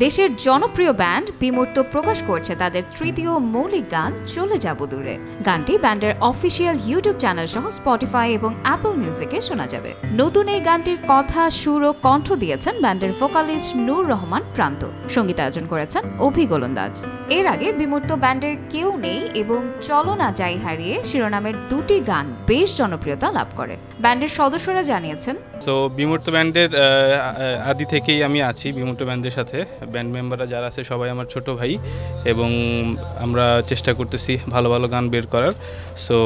দেশের জনপ্রিয় ব্যান্ড বিমূর্ত প্রকাশ করছে তাদের তৃতীয় মৌলিক গান চলে যাব দূরে। গানটি ব্যান্ডের অফিসিয়াল ইউটিউব চ্যানেল সহ স্পটিফাই এবং অ্যাপল মিউজিকে শোনা যাবে। নতুন এই গানটির কথা, সুর ও কণ্ঠ দিয়েছেন ব্যান্ডের ভোকালিস্ট নূর রহমান প্রান্ত। সঙ্গীতায়োজন করেছেন অভি গোলন্দাজ। এর আগে বিমূর্ত ব্যান্ডের কেউ নেই এবং চলো না যাই হারিয়ে শিরোনামের দুটি গান বেশ জনপ্রিয়তা লাভ করে। ব্যান্ডের সদস্যরা জানিয়েছেন, বিমূর্ত ব্যান্ডের আদি থেকেই আমি আছি বিমূর্ত ব্যান্ডের সাথে। ব্যান্ড মেম্বাররা যারা আছে সবাই আমার ছোট ভাই এবং আমরা চেষ্টা করতেছি ভালো ভালো গান বের করার। সো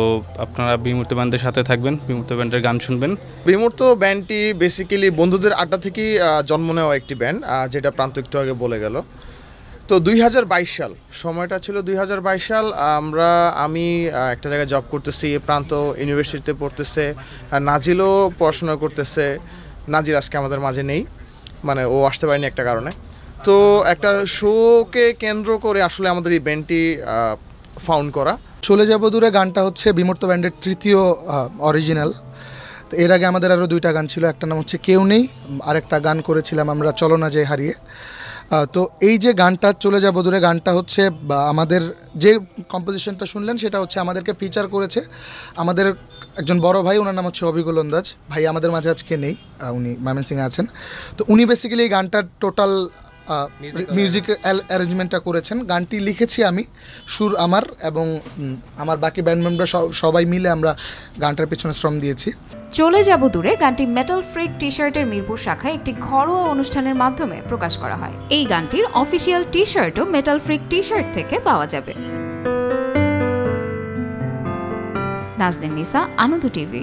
আপনারা বিমূর্ত ব্যান্ডের সাথে থাকবেন, বিমূর্ত ব্যান্ডের গান শুনবেন। বিমূর্ত ব্যান্ডটি বেসিক্যালি বন্ধুদের আড্ডা থেকেই জন্ম নেওয়া একটি ব্যান্ড, যেটা প্রান্ত একটু আগে বলে গেল। তো 2022 সাল, সময়টা ছিল 2022 সাল। আমি একটা জায়গায় জব করতেছি, প্রান্ত ইউনিভার্সিটিতে পড়তেছে, নাজিলও পড়াশোনা করতেছে। নাজিল আজকে আমাদের মাঝে নেই, মানে ও আসতে পারেনি একটা কারণে। তো একটা শোকে কেন্দ্র করে আসলে আমাদের এই ব্যান্ডটি ফাউন্ড করা। চলে যাব দূরে গানটা হচ্ছে বিমূর্ত ব্যান্ডের তৃতীয় অরিজিনাল। তো এর আগে আমাদের আরও দুইটা গান ছিল, একটা নাম হচ্ছে কেউ নেই, আরেকটা গান করেছিলাম আমরা চলো না যাই হারিয়ে। তো এই যে গানটা চলে যাব দূরে গানটা হচ্ছে আমাদের যে কম্পোজিশনটা শুনলেন সেটা হচ্ছে আমাদেরকে ফিচার করেছে আমাদের একজন বড় ভাই, ওনার নাম হচ্ছে অভি গোলন্দাজ। ভাই আমাদের মাঝে আজকে নেই, উনি ময়মনসিংহে আছেন। তো উনি বেসিক্যালি এই গানটার টোটাল মিউজিক অ্যারেঞ্জমেন্টটা করেছেন। গানটি লিখেছি আমি, সুর আমার, এবং আমার বাকি ব্যান্ড মেম্বার সবাই মিলে আমরা গানটার পেছনে শ্রম দিয়েছি। চলে যাব দূরে গানটি মেটাল ফ্রিক টি শার্টের মিরপুর শাখায় একটি ঘরোয়া অনুষ্ঠানের মাধ্যমে প্রকাশ করা হয়। এই গানটির অফিসিয়াল টি শার্টও মেটাল ফ্রিক টি শার্ট থেকে পাওয়া যাবে। নাজনীন নিসা, আনন্দ টিভি।